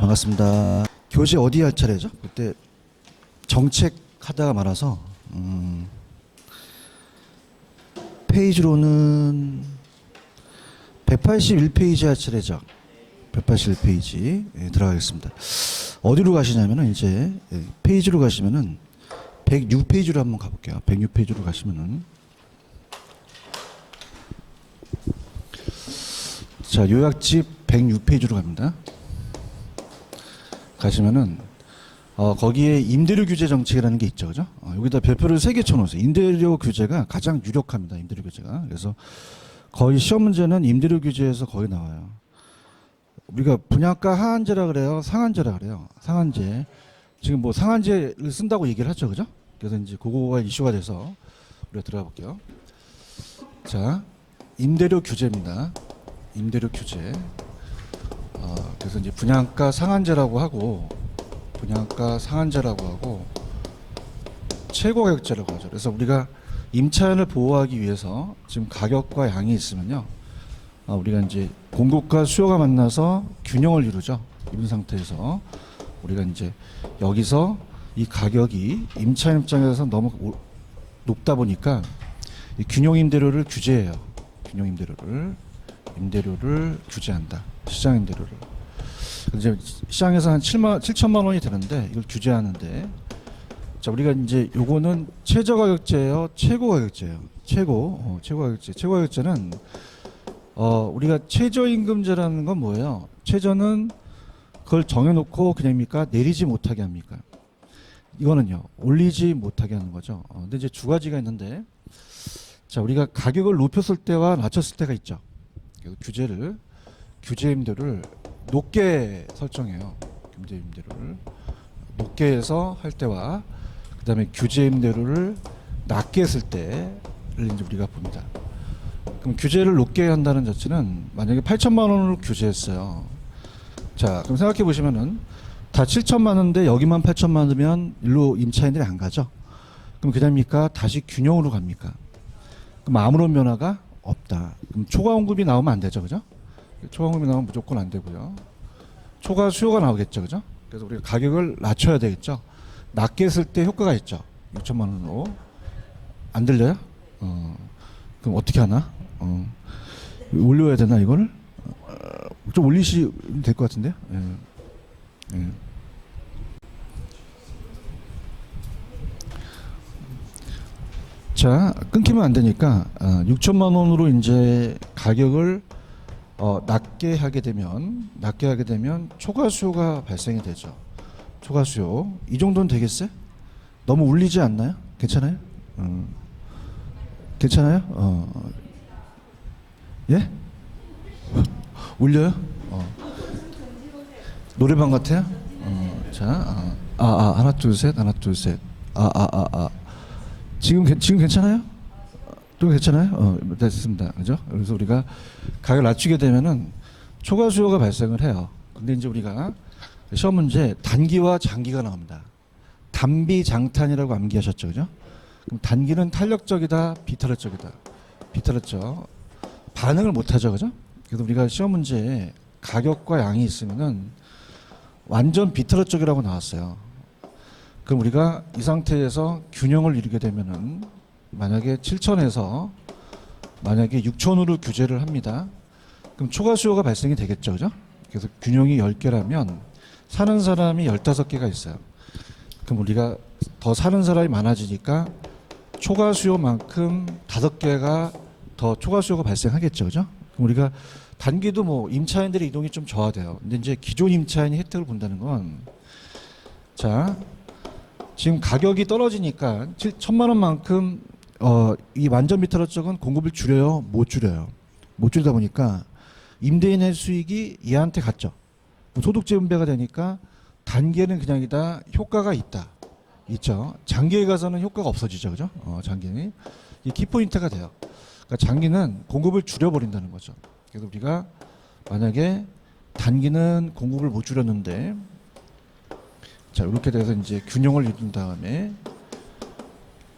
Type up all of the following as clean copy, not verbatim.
반갑습니다. 교재 어디 할 차례죠? 그때 정책 하다가 말아서 페이지로는 181페이지 할 차례죠. 181페이지 들어가겠습니다. 어디로 가시냐면은 이제 페이지로 가시면은 106페이지로 한번 가볼게요. 106페이지로 가시면은 자, 요약집 106페이지로 갑니다. 가시면은 거기에 임대료 규제 정책이라는 게 있죠, 그죠? 여기다 별표를 3개 쳐놓으세요. 임대료 규제가 가장 유력합니다. 임대료 규제가. 그래서 거의 시험 문제는 임대료 규제에서 거의 나와요. 우리가 분양가 하한제라 그래요, 상한제라 그래요. 상한제. 지금 뭐 상한제를 쓴다고 얘기를 하죠, 그죠? 그래서 이제 그거가 이슈가 돼서 우리가 들어가 볼게요. 자, 임대료 규제입니다. 임대료 규제. 그래서 이제 분양가 상한제라고 하고, 최고가격제라고 하죠. 그래서 우리가 임차인을 보호하기 위해서 지금 가격과 양이 있으면요, 우리가 이제 공급과 수요가 만나서 균형을 이루죠. 이런 상태에서 우리가 이제 여기서 이 가격이 임차인 입장에서 너무 높다 보니까 이 균형 임대료를 규제해요. 균형 임대료를 규제한다. 시장 임대료를. 이제 시장에서 한 7천만 원이 되는데 이걸 규제하는데, 자, 우리가 이제 요거는 최저가격제예요, 최고가격제예요. 최고가격제는 우리가 최저임금제라는 건 뭐예요? 최저는 그걸 정해놓고 그냥입니까? 내리지 못하게 합니까? 이거는요, 올리지 못하게 하는 거죠. 근데 이제 두 가지가 있는데, 자, 우리가 가격을 높였을 때와 낮췄을 때가 있죠. 그래서 규제임대료를 높게 설정해요. 규제임대료를 높게 해서 할 때와, 그 다음에 규제임대료를 낮게 했을 때를 이제 우리가 봅니다. 그럼 규제를 높게 한다는 자체는 만약에 8천만 원으로 규제했어요. 자, 그럼 생각해 보시면은 다 7천만 원인데 여기만 8천만 원이면 일로 임차인들이 안 가죠. 그럼 그냥입니까? 다시 균형으로 갑니까? 그럼 아무런 변화가 없다. 그럼 초과 공급이 나오면 안 되죠, 그죠? 초과 공급이 나오면 무조건 안 되고요. 초과 수요가 나오겠죠, 그죠? 그래서 우리가 가격을 낮춰야 되겠죠. 낮게 했을 때 효과가 있죠. 6천만 원으로. 안 들려요? 그럼 어떻게 하나? 올려야 되나 이거를? 좀 올리시면 될 것 같은데요. 예. 자, 끊기면 안 되니까 6천만 원으로 이제 가격을 낮게 하게 되면 초과 수요가 발생이 되죠. 초과 수요. 이 정도는 되겠어요? 너무 울리지 않나요? 괜찮아요? 괜찮아요? 예? 울려요? 노래방 같아요? 자, 하나 둘 셋. 지금 괜찮아요? 또 괜찮아요? 됐습니다. 그죠? 그래서 우리가 가격을 낮추게 되면은 초과 수요가 발생을 해요. 근데 이제 우리가 시험 문제 단기와 장기가 나옵니다. 단비장탄이라고 암기하셨죠, 그죠? 그럼 단기는 탄력적이다, 비탄력적이다. 비탄력적. 반응을 못하죠, 그죠? 그래서 우리가 시험 문제에 가격과 양이 있으면은 완전 비탄력적이라고 나왔어요. 그럼 우리가 이 상태에서 균형을 이루게 되면은 만약에 7천에서 만약에 6천으로 규제를 합니다. 그럼 초과 수요가 발생이 되겠죠, 그죠? 그래서 균형이 10개라면 사는 사람이 15개가 있어요. 그럼 우리가 더 사는 사람이 많아지니까 초과 수요만큼 5개가 더 초과 수요가 발생하겠죠, 그죠? 그럼 우리가 단기도 뭐 임차인들의 이동이 좀 저하돼요. 근데 이제 기존 임차인이 혜택을 본다는 건, 자, 지금 가격이 떨어지니까 1천만 원만큼 이 완전 비탄력적은 공급을 줄여요, 못 줄여요? 못 줄이다 보니까 임대인의 수익이 얘한테 갔죠. 소득세 분배가 되니까 단기에는 그냥이다 효과가 있죠. 장기에 가서는 효과가 없어지죠, 그죠? 장기는 이 키포인트가 돼요. 그러니까 장기는 공급을 줄여버린다는 거죠. 그래서 우리가 만약에 단기는 공급을 못 줄였는데, 자, 이렇게 돼서 이제 균형을 이룬 다음에,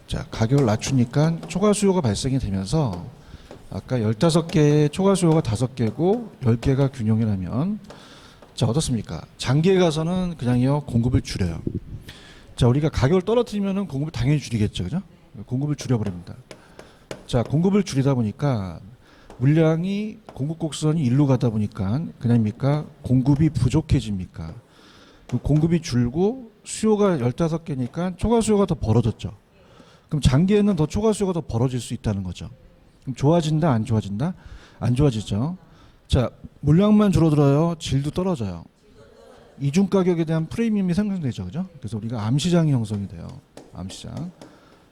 자, 가격을 낮추니까 초과 수요가 발생이 되면서 아까 15개의 초과 수요가 5개고 10개가 균형이라면 자, 어떻습니까? 장기에 가서는 그냥요 공급을 줄여요. 자, 우리가 가격을 떨어뜨리면은 공급을 당연히 줄이겠죠, 그죠? 공급을 줄여버립니다. 자, 공급을 줄이다 보니까 물량이 공급 곡선이 일로 가다 보니까 그냥입니까? 공급이 부족해집니까? 그 공급이 줄고 수요가 15개니까 초과 수요가 더 벌어졌죠. 그럼 장기에는 더 초과 수요가 더 벌어질 수 있다는 거죠. 그럼 좋아진다, 안 좋아진다? 안 좋아지죠. 자, 물량만 줄어들어요. 질도 떨어져요. 이중 가격에 대한 프리미엄이 생성되죠, 그죠? 그래서 우리가 암시장이 형성이 돼요. 암시장.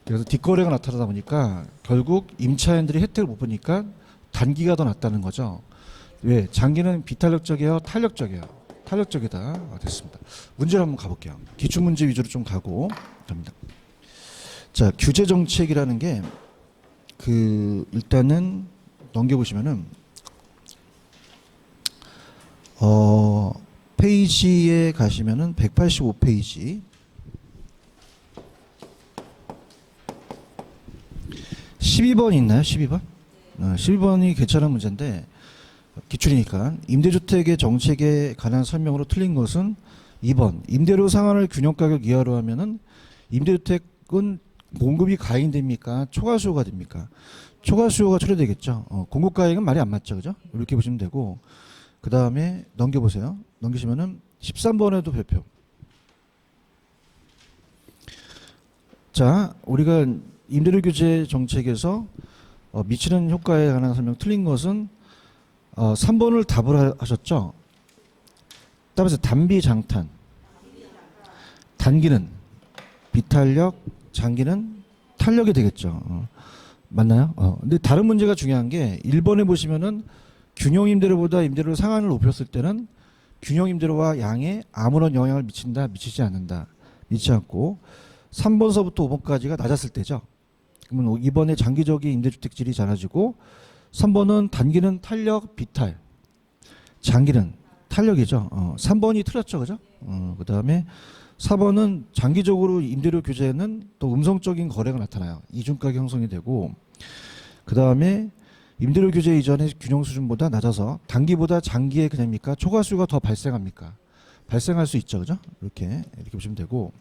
그래서 뒷거래가 나타나다 보니까 결국 임차인들이 혜택을 못 보니까 단기가 더 낫다는 거죠. 왜? 장기는 비탄력적이에요, 탄력적이에요. 탄력적이다. 됐습니다. 문제를 한번 가볼게요. 기출 문제 위주로 좀 가고 갑니다. 자, 규제 정책이라는 게 일단은 넘겨보시면은 페이지에 가시면은 185페이지 12번 있나요? 12번? 12번이 괜찮은 문제인데 기출이니까 임대주택의 정책에 관한 설명으로 틀린 것은 2번 임대료 상한을 균형가격 이하로 하면은 임대주택은 공급이 가행됩니까? 초과 수요가 됩니까? 초과 수요가 초래되겠죠. 공급 가행은 말이 안 맞죠, 그죠? 이렇게 보시면 되고 그 다음에 넘겨보세요. 넘기시면은 13번에도 별표. 자, 우리가 임대료 규제 정책에서 미치는 효과에 관한 설명 틀린 것은 3번을 답을 하셨죠. 따라서 단비 장탄. 단기는 비탄력, 장기는 탄력이 되겠죠. 맞나요? 근데 다른 문제가 중요한 게 1번에 보시면은 균형 임대료보다 임대료 상한을 높였을 때는 균형 임대료와 양에 아무런 영향을 미친다, 미치지 않는다. 미치지 않고 3번서부터 5번까지가 낮았을 때죠. 그러면 2번에 장기적인 임대주택 질이 작아지고 3번은 단기는 탄력, 비탈. 장기는 탄력이죠. 3번이 틀렸죠, 그죠? 그 다음에 4번은 장기적으로 임대료 규제는 또 음성적인 거래가 나타나요. 이중가격 형성이 되고 그 다음에 임대료 규제 이전의 균형 수준보다 낮아서 단기보다 장기에 그냥입니까? 초과 수요가 더 발생합니까? 발생할 수 있죠, 그죠? 이렇게 보시면 되고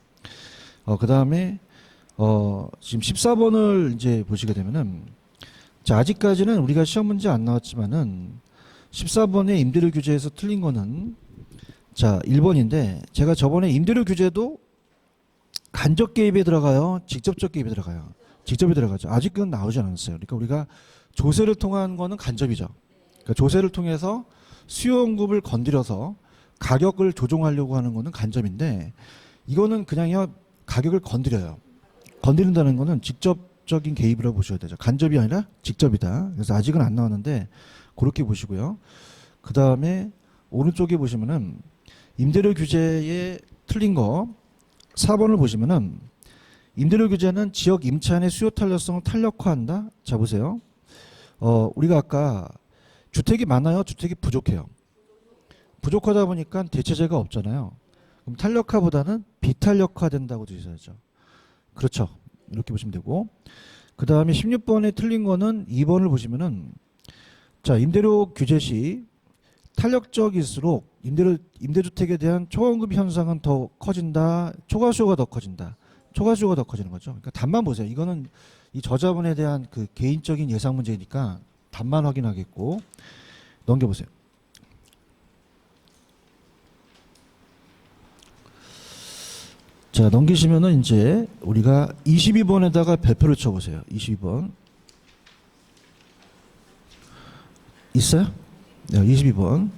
그 다음에 지금 14번을 이제 보시게 되면은 자, 아직까지는 우리가 시험 문제 안 나왔지만은 14번의 임대료 규제에서 틀린 거는 자, 1번인데 제가 저번에 임대료 규제도 간접 개입에 들어가요, 직접적 개입에 들어가요. 직접이 들어가죠. 아직은 나오지 않았어요. 그러니까 우리가 조세를 통한 거는 간접이죠. 그러니까 조세를 통해서 수요 공급을 건드려서 가격을 조종하려고 하는 거는 간접인데 이거는 그냥요 가격을 건드려요. 건드린다는 거는 직접적인 개입이라고 보셔야 되죠. 간접이 아니라 직접이다. 그래서 아직은 안 나왔는데 그렇게 보시고요. 그 다음에 오른쪽에 보시면은 임대료 규제에 틀린 거 4번을 보시면은 임대료 규제는 지역 임차인의 수요 탄력성을 탄력화한다. 자, 보세요. 우리가 아까 주택이 많아요, 주택이 부족해요. 부족하다 보니까 대체제가 없잖아요. 그럼 탄력화보다는 비탄력화 된다고 드셔야죠. 그렇죠. 이렇게 보시면 되고 그 다음에 16번에 틀린 거는 2번을 보시면은 자, 임대료 규제 시 탄력적일수록 임대주택에 대한 초과공급 현상은 더 커진다. 초과 수요가 더 커진다. 초과 수요가 더 커지는 거죠. 그러니까 답만 보세요. 이거는 이 저자분에 대한 그 개인적인 예상 문제니까 답만 확인하겠고 넘겨보세요. 자, 넘기시면은 이제 우리가 22번에다가 별표를 쳐보세요. 22번 있어요? 네, 22번.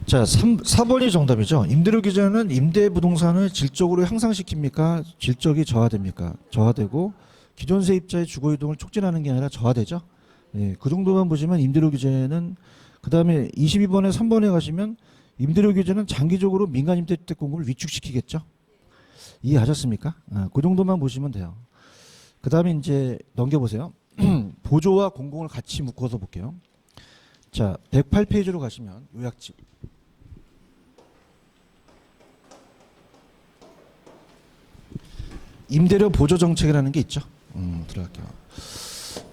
자, 4번이 정답이죠. 임대료 규제는 임대 부동산을 질적으로 향상시킵니까? 질적이 저하됩니까? 저하되고 기존 세입자의 주거 이동을 촉진하는 게 아니라 저하되죠. 예, 그 정도만 보시면 임대료 규제는 그 다음에 22번에 3번에 가시면 임대료 규제는 장기적으로 민간 임대주택 공급을 위축시키겠죠. 이해하셨습니까? 그 정도만 보시면 돼요. 그 다음에 이제 넘겨보세요. 보조와 공공을 같이 묶어서 볼게요. 자, 108페이지로 가시면 요약집. 임대료 보조 정책이라는 게 있죠. 들어갈게요.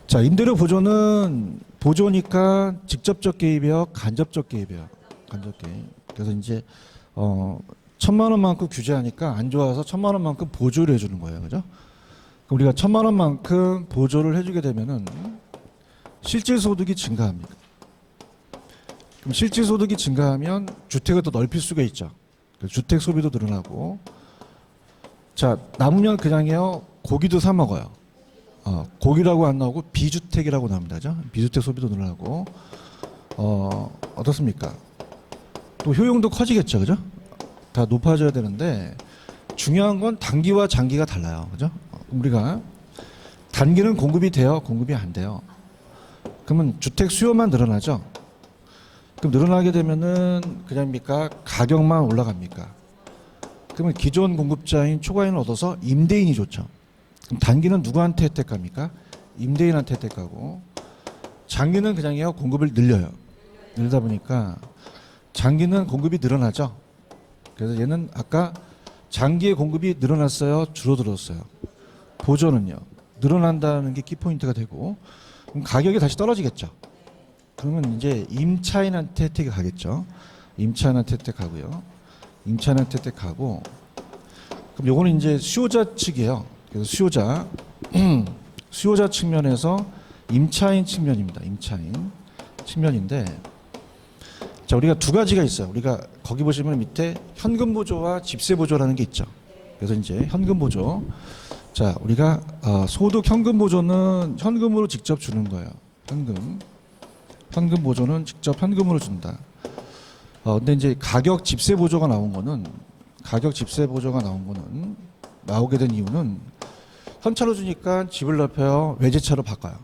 자, 임대료 보조는 보조니까 직접적 개입이요, 간접적 개입이요. 간접 개입. 그래서 이제 1,000만 원만큼 규제하니까 안 좋아서 1,000만 원만큼 보조를 해주는 거예요, 그죠? 그럼 우리가 1,000만 원만큼 보조를 해주게 되면은 실질 소득이 증가합니다. 그럼 실질 소득이 증가하면 주택을 더 넓힐 수가 있죠. 주택 소비도 늘어나고, 자 남으면 그냥요 고기도 사 먹어요. 고기라고 안 나오고 비주택이라고 나옵니다, 그죠? 비주택 소비도 늘어나고, 어떻습니까? 또 효용도 커지겠죠, 그죠? 다 높아져야 되는데 중요한 건 단기와 장기가 달라요, 그죠? 우리가 단기는 공급이 돼요, 공급이 안 돼요. 그러면 주택 수요만 늘어나죠. 그럼 늘어나게 되면은 그냥입니까? 가격만 올라갑니까? 그러면 기존 공급자인 초과인을 얻어서 임대인이 좋죠. 그럼 단기는 누구한테 혜택 갑니까? 임대인한테 혜택 가고, 장기는 그냥요 공급을 늘려요. 늘다 보니까 장기는 공급이 늘어나죠. 그래서 얘는 아까 장기의 공급이 늘어났어요, 줄어들었어요? 보조는요 늘어난다는 게 키포인트가 되고, 그럼 가격이 다시 떨어지겠죠. 그러면 이제 임차인한테 혜택이 가겠죠. 임차인한테 혜택 가고요. 임차인한테 혜택 가고, 그럼 요거는 이제 수요자 측이에요. 그래서 수요자 측면에서 임차인 측면입니다. 임차인 측면인데, 자 우리가 두 가지가 있어요. 우리가 거기 보시면 밑에 현금 보조와 집세 보조라는 게 있죠. 그래서 이제 현금 보조, 자 우리가 소득 현금 보조는 현금으로 직접 주는 거예요. 현금 보조는 직접 현금으로 준다. 근데 이제 가격 집세 보조가 나온 거는, 나오게 된 이유는 현차로 주니까 집을 넓혀요, 외제차로 바꿔요.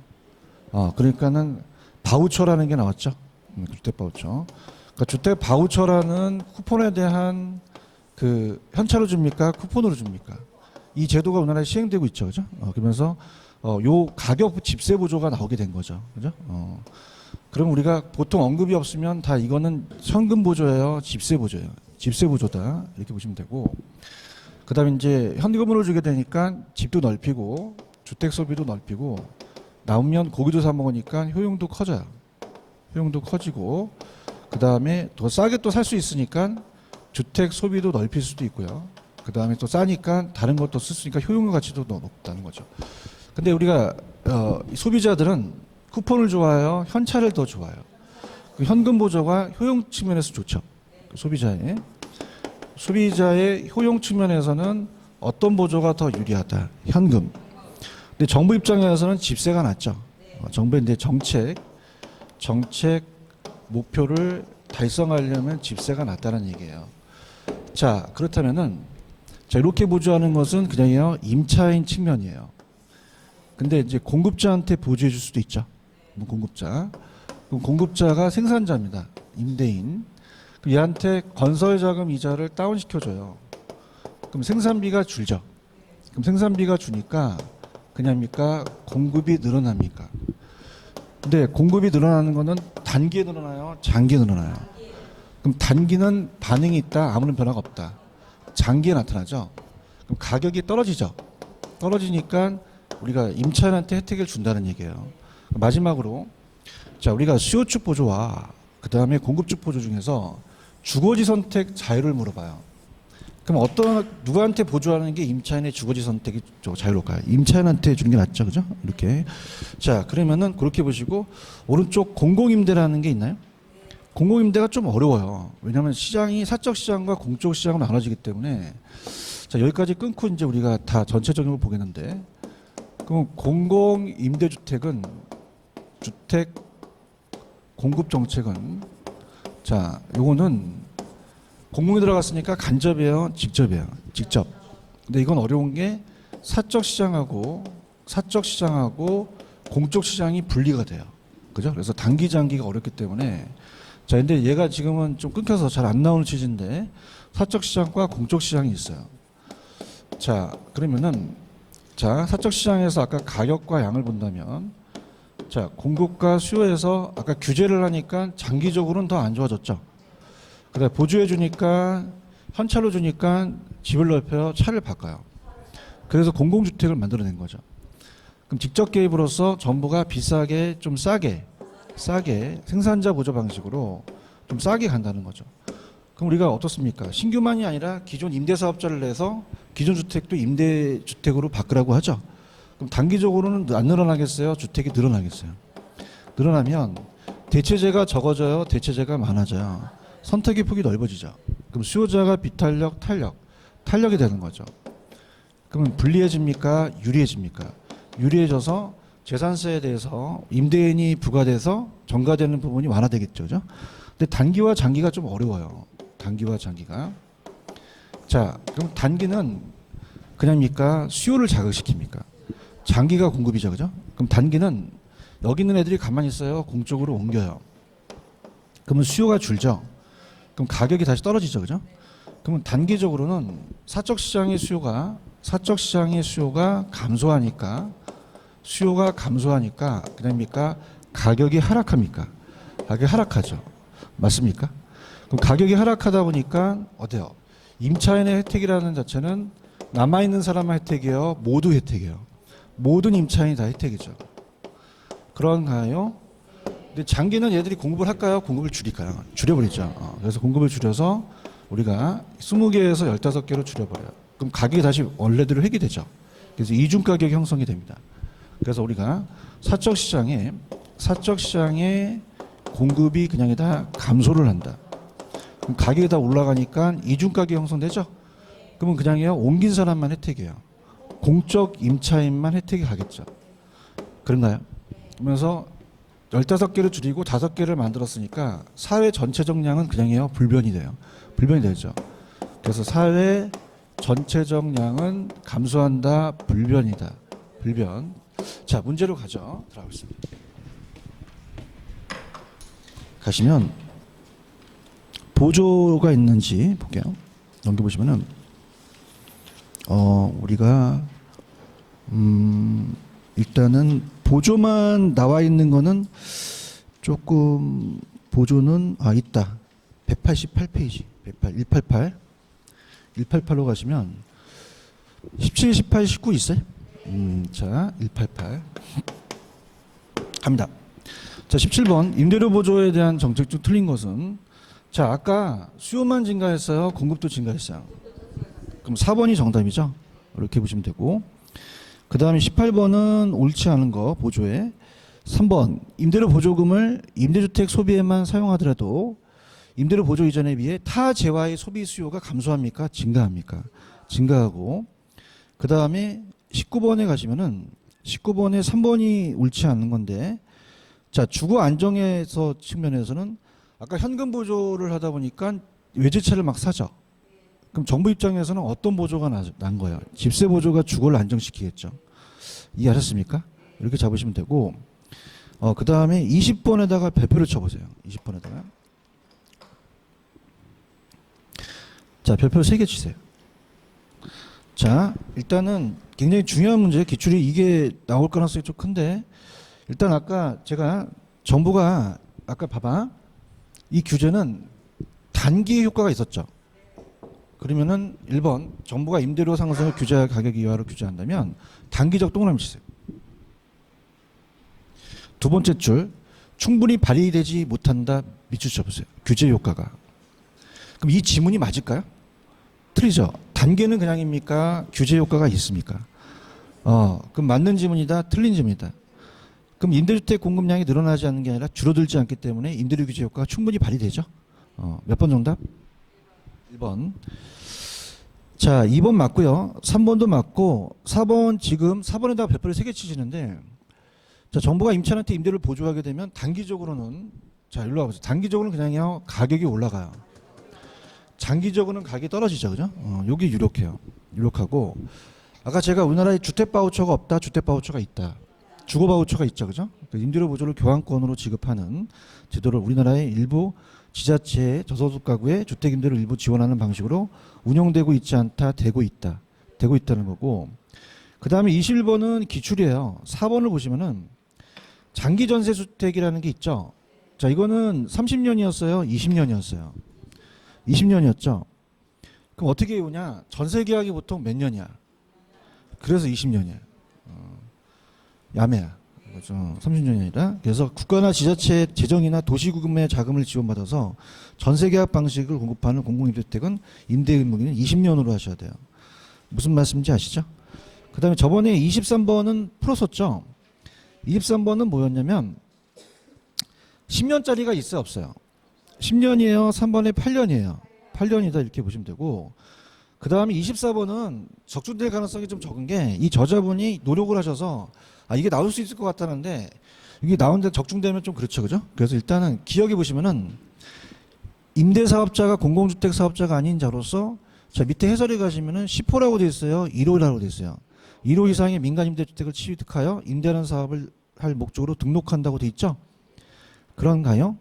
그러니까는 바우처라는 게 나왔죠. 주택 바우처. 그러니까 주택 바우처라는 쿠폰에 대한 그 현차로 줍니까, 쿠폰으로 줍니까? 이 제도가 우리나라에 시행되고 있죠, 그죠? 그러면서 요 가격 집세 보조가 나오게 된 거죠, 그죠? 그럼 우리가 보통 언급이 없으면 다 이거는 현금 보조예요, 집세 보조예요. 집세 보조다 이렇게 보시면 되고, 그다음에 이제 현금으로 주게 되니까 집도 넓히고 주택 소비도 넓히고, 남으면 고기도 사 먹으니까 효용도 커져요. 효용도 커지고, 그다음에 더 싸게 또 살 수 있으니까 주택 소비도 넓힐 수도 있고요. 그다음에 또 싸니까 다른 것도 쓸 수 있으니까 효용 가치도 높다는 거죠. 근데 우리가 소비자들은 쿠폰을 좋아해요, 현찰을 더 좋아해요? 그 현금 보조가 효용 측면에서 좋죠. 소비자의 효용 측면에서는 어떤 보조가 더 유리하다? 현금. 근데 정부 입장에서는 집세가 낫죠. 정부의 이제 정책 목표를 달성하려면 집세가 낫다는 얘기예요. 자 그렇다면은, 자 이렇게 보조하는 것은 그냥요 임차인 측면이에요. 근데 이제 공급자한테 보조해 줄 수도 있죠. 공급자. 그럼 공급자가 생산자입니다. 임대인. 그럼 얘한테 건설자금 이자를 다운시켜줘요. 그럼 생산비가 줄죠. 그럼 생산비가 주니까 그냥입니까? 공급이 늘어납니까? 근데 공급이 늘어나는 거는 단기에 늘어나요, 장기에 늘어나요? 그럼 단기는 반응이 있다, 아무런 변화가 없다. 장기에 나타나죠. 그럼 가격이 떨어지죠. 떨어지니까 우리가 임차인한테 혜택을 준다는 얘기예요. 마지막으로, 자 우리가 수요축 보조와 그 다음에 공급축 보조 중에서 주거지 선택 자유를 물어봐요. 그럼 누구한테 보조하는 게 임차인의 주거지 선택이 자유로울까요? 임차인한테 주는 게 낫죠, 그죠? 이렇게. 자 그러면은 그렇게 보시고, 오른쪽 공공임대라는 게 있나요? 공공임대가 좀 어려워요. 왜냐하면 시장이 사적 시장과 공적 시장으로 나눠지기 때문에. 자 여기까지 끊고 이제 우리가 다 전체적인 걸 보겠는데, 그럼 공공임대주택은, 주택 공급 정책은, 자 요거는 공공이 들어갔으니까 간접이에요, 직접이에요? 직접. 근데 이건 어려운 게 사적 시장하고 공적 시장이 분리가 돼요, 그죠? 그래서 단기 장기가 어렵기 때문에. 자 근데 얘가 지금은 좀 끊겨서 잘 안 나오는 취지인데, 사적 시장과 공적 시장이 있어요. 자 그러면은, 자 사적 시장에서 아까 가격과 양을 본다면, 자 공급과 수요에서 아까 규제를 하니까 장기적으로는 더 안 좋아졌죠. 그다음에 보조해 주니까, 현찰로 주니까 집을 넓혀요, 차를 바꿔요. 그래서 공공주택을 만들어낸 거죠. 그럼 직접 개입으로써 정부가 비싸게, 좀 싸게 생산자 보조 방식으로 좀 싸게 간다는 거죠. 그럼 우리가 어떻습니까? 신규만이 아니라 기존 임대사업자를 내서 기존 주택도 임대주택으로 바꾸라고 하죠. 그럼 단기적으로는 안 늘어나겠어요? 주택이 늘어나겠어요? 늘어나면 대체재가 적어져요? 대체재가 많아져요? 선택의 폭이 넓어지죠. 그럼 수요자가 비탄력, 탄력이 되는 거죠. 그러면 불리해집니까? 유리해집니까? 유리해져서 재산세에 대해서 임대인이 부과돼서 전가되는 부분이 완화되겠죠. 그죠? 근데 단기와 장기가 좀 어려워요. 단기와 장기가. 자, 그럼 단기는 그냥입니까? 수요를 자극시킵니까? 장기가 공급이죠. 그죠? 그럼 단기는 여기 있는 애들이 가만히 있어요. 공적으로 옮겨요. 그러면 수요가 줄죠. 그럼 가격이 다시 떨어지죠. 그죠? 그러면 단기적으로는 사적 시장의 수요가 감소하니까 그냥입니까? 가격이 하락합니까? 가격이 하락하죠. 맞습니까? 그럼 가격이 하락하다 보니까 어때요? 임차인의 혜택이라는 자체는 남아있는 사람의 혜택이에요? 모두 혜택이에요? 모든 임차인이 다 혜택이죠. 그런가요? 근데 장기는 얘들이 공급을 할까요? 공급을 줄일까요? 줄여버리죠. 그래서 공급을 줄여서 우리가 20개에서 15개로 줄여버려요. 그럼 가격이 다시 원래대로 회귀되죠. 그래서 이중 가격이 형성이 됩니다. 그래서 우리가 사적 시장에 공급이 그냥에다 감소를 한다. 그럼 가격이 다 올라가니까 이중 가격이 형성되죠. 그러면 그냥요 옮긴 사람만 혜택이에요. 공적 임차인만 혜택이 가겠죠. 그런가요? 그러면서 15개를 줄이고 5개를 만들었으니까 사회 전체적 양은 그냥요 불변이 돼요. 불변이 되죠. 그래서 사회 전체적 양은 감소한다. 불변이다. 불변. 자, 문제로 가죠. 들어가겠습니다. 가시면 보조가 있는지 볼게요. 넘겨보시면은 우리가 일단은 보조만 나와 있는 거는 조금 보조는 있다. 188페이지. 188로 가시면 17, 18, 19 있어요? 자, 188 갑니다. 자, 17번 임대료 보조에 대한 정책 중 틀린 것은 자, 아까 수요만 증가했어요? 공급도 증가했어요? 그럼 4번이 정답이죠? 이렇게 보시면 되고 그 다음에 18번은 옳지 않은 거 보조에 3번 임대료 보조금을 임대주택 소비에만 사용하더라도 임대료 보조 이전에 비해 타 재화의 소비 수요가 감소합니까? 증가합니까? 증가하고 그 다음에 19번에 가시면은 19번에 3번이 옳지 않는 건데 자 주거 안정에서 측면에서는 아까 현금 보조를 하다 보니까 외제차를 막 사죠. 그럼 정부 입장에서는 어떤 보조가 난 거예요? 집세 보조가 주거를 안정시키겠죠. 이해하셨습니까? 이렇게 잡으시면 되고 그 다음에 20번에다가 별표를 쳐보세요. 20번에다가 자 별표 3개 치세요. 자 일단은 굉장히 중요한 문제예요. 기출이 이게 나올 가능성이 좀 큰데 일단 아까 제가 정부가 아까 봐봐 이 규제는 단기 효과가 있었죠. 그러면은 1번 정부가 임대료 상승을 규제 가격 이하로 규제한다면 단기적 동그라미 치세요. 두 번째 줄 충분히 발휘되지 못한다 밑줄 쳐보세요. 규제 효과가. 그럼 이 지문이 맞을까요? 틀리죠. 단계는 그냥입니까? 규제 효과가 있습니까? 그럼 맞는 지문이다. 틀린 지문이다. 그럼 임대주택 공급량이 늘어나지 않는 게 아니라 줄어들지 않기 때문에 임대료 규제 효과가 충분히 발휘되죠. 몇 번 정답? 1번. 자, 2번 맞고요. 3번도 맞고 4번 지금 4번에다가 별표를 3개 치시는데 자, 정부가 임차인한테 임대료를 보조하게 되면 단기적으로는 자, 일로 와보세요. 단기적으로는 그냥요. 가격이 올라가요. 장기적으로는 가격이 떨어지죠. 그죠? 여기 유력해요. 유력하고 아까 제가 우리나라에 주택 바우처가 없다. 주택 바우처가 있다. 주거 바우처가 있죠. 그죠? 임대료 보조를 교환권으로 지급하는 제도를 우리나라의 일부 지자체 저소득 가구의 주택 임대를 일부 지원하는 방식으로 운영되고 있지 않다. 되고 있다. 되고 있다는 거고 그 다음에 21번은 기출이에요. 4번을 보시면은 장기 전세 주택이라는 게 있죠. 자, 이거는 30년이었어요. 20년이었어요. 20년이었죠. 그럼 어떻게 해오냐? 전세 계약이 보통 몇 년이야? 그래서 20년이야. 야매야. 그렇죠. 30년이 아니라. 그래서 국가나 지자체 재정이나 도시구금의 자금을 지원받아서 전세계약 방식을 공급하는 공공임대주택은 임대 의무기는 20년으로 하셔야 돼요. 무슨 말씀인지 아시죠? 그 다음에 저번에 23번은 풀었었죠. 23번은 뭐였냐면 10년짜리가 있어요, 없어요? 10년이에요, 3번에 8년이에요. 8년이다 이렇게 보시면 되고, 그 다음에 24번은 적중될 가능성이 좀 적은 게 이 저자분이 노력을 하셔서 이게 나올 수 있을 것 같다는데 이게 나오는데 적중되면 좀 그렇죠, 그죠? 그래서 일단은 기억해 보시면은 임대사업자가 공공주택 사업자가 아닌 자로서 자 밑에 해설에 가시면은 10호라고 되어 있어요, 1호라고 되어 있어요. 1호 이상의 민간임대주택을 취득하여 임대하는 사업을 할 목적으로 등록한다고 되어 있죠. 그런가요?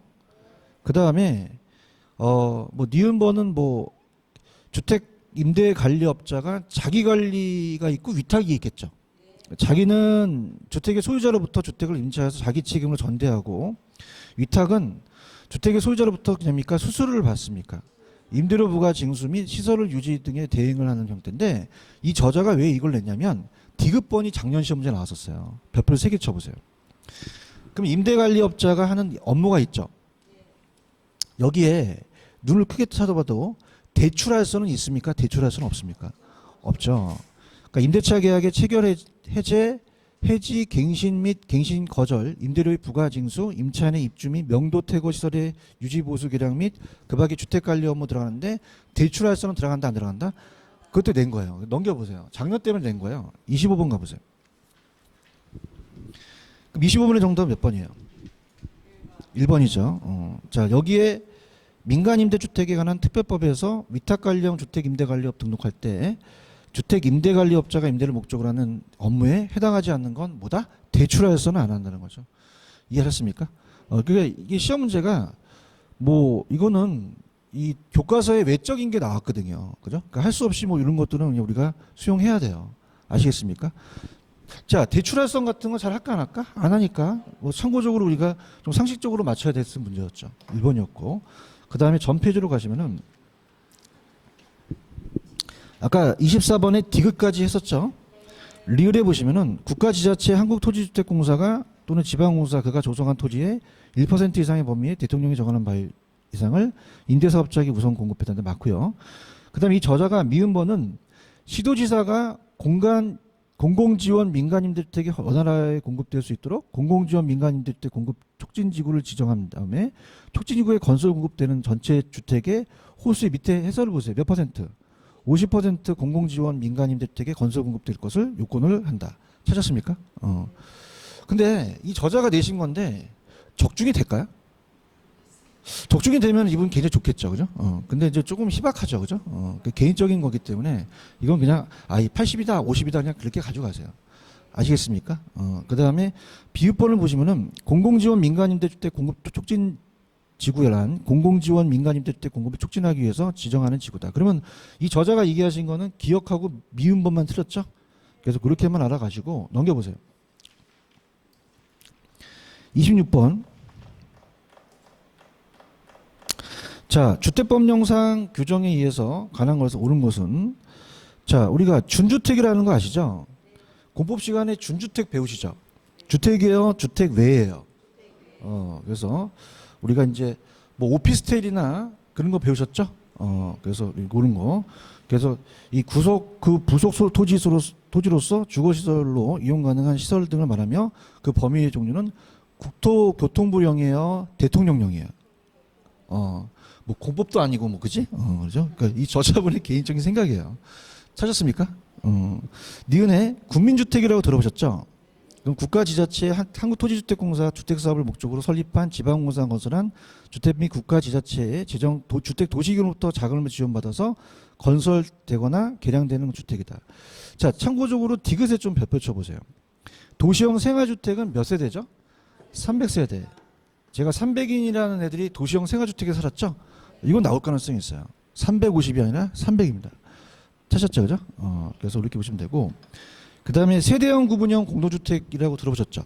그 다음에 뭐 니은번은 뭐 주택 임대 관리업자가 자기 관리가 있고 위탁이 있겠죠. 자기는 주택의 소유자로부터 주택을 임차해서 자기 책임으로 전대하고, 위탁은 주택의 소유자로부터 그냥입니까 수수료를 받습니까? 임대료 부과 징수 및 시설을 유지 등의 대행을 하는 형태인데, 이 저자가 왜 이걸 냈냐면 디귿번이 작년 시험 문제 나왔었어요. 별표를 3개 쳐보세요. 그럼 임대관리업자가 하는 업무가 있죠. 여기에 눈을 크게 찾아봐도 대출할 수는 있습니까? 대출할 수는 없습니까? 없죠. 그러니까 임대차 계약의 체결 해제, 해지, 갱신 및 갱신 거절, 임대료의 부과 징수, 임차 내 입주 및 명도 퇴거 시설의 유지 보수 계량 및 그 밖에 주택 관리 업무 들어가는데 대출할 수는 들어간다 안 들어간다? 그것도 낸 거예요. 넘겨보세요. 작년 때문에 낸 거예요. 25번 가보세요. 그럼 25번의 정답은 몇 번이에요? 1번이죠. 자 여기에 민간임대주택에 관한 특별법에서 위탁관리형 주택임대관리업 등록할 때 주택임대관리업자가 임대를 목적으로 하는 업무에 해당하지 않는 건 뭐다? 대출하여서는 안 한다는 거죠. 이해하셨습니까? 그러니까 이게 시험 문제가 뭐 이거는 이 교과서에 외적인 게 나왔거든요. 그죠? 그러니까 할 수 없이 뭐 이런 것들은 그냥 우리가 수용해야 돼요. 아시겠습니까? 자, 대출할성 같은 거 잘 할까 안 할까? 안 하니까 뭐 참고적으로 우리가 좀 상식적으로 맞춰야 됐을 문제였죠. 1번이었고. 그 다음에 전 페이지로 가시면은 아까 24번에 디귿까지 했었죠. 리을에 보시면은 국가지자체 한국토지주택공사가 또는 지방공사 그가 조성한 토지의 1% 이상의 범위에 대통령이 정하는 바 이상을 임대사업자에게 우선 공급했다는데 맞고요. 그 다음에 이 저자가 미음번은 시도지사가 공공지원 민간임대주택이 원활하게 공급될 수 있도록 공공지원 민간임대주택 공급 촉진지구를 지정한 다음에 촉진지구에 건설 공급되는 전체 주택의 호수의 밑에 해설을 보세요. 몇 퍼센트? 50% 공공지원 민간임대주택에 건설 공급될 것을 요건을 한다. 찾았습니까? 근데 이 저자가 내신 건데 적중이 될까요? 적중이 되면 이분 굉장히 좋겠죠, 그죠? 근데 이제 조금 희박하죠, 그죠? 개인적인 거기 때문에 이건 그냥 이 80이다, 50이다 그냥 그렇게 가져가세요. 아시겠습니까? 그 다음에 비읍번을 보시면은 공공지원 민간임대주택 공급 촉진 지구란 공공지원 민간임대주택 공급을 촉진하기 위해서 지정하는 지구다. 그러면 이 저자가 얘기하신 거는 기억하고 미음번만 틀렸죠? 그래서 그렇게만 알아가시고 넘겨보세요. 26번. 자, 주택법령상 규정에 의해서 관한 것에서 옳은 것은 자, 우리가 준주택이라는 거 아시죠? 공법 시간에 준주택 배우시죠? 주택이에요, 주택 외예요. 그래서 우리가 이제 뭐 오피스텔이나 그런 거 배우셨죠? 그래서 그런 거. 그래서 이 부속 토지로서 주거시설로 이용 가능한 시설 등을 말하며 그 범위의 종류는 국토교통부령이에요, 대통령령이에요. 뭐 공법도 아니고 뭐 그지? 그죠? 그러니까 이 저자분의 개인적인 생각이에요. 찾았습니까? 니은에 국민주택이라고 들어보셨죠? 그럼 국가지자체 한국토지주택공사 주택사업을 목적으로 설립한 지방공사가 건설한 주택 및 국가지자체의 재정 주택 도시기금으로부터 자금을 지원받아서 건설되거나 개량되는 주택이다. 자, 참고적으로 디귿에 좀 별표 쳐보세요. 도시형 생활주택은 몇 세대죠? 300세대. 제가 300인이라는 애들이 도시형 생활주택에 살았죠? 이건 나올 가능성이 있어요. 350이 아니라 300입니다. 찾았죠, 그죠? 그래서 이렇게 보시면 되고, 그 다음에 세대형 구분형 공동주택이라고 들어보셨죠?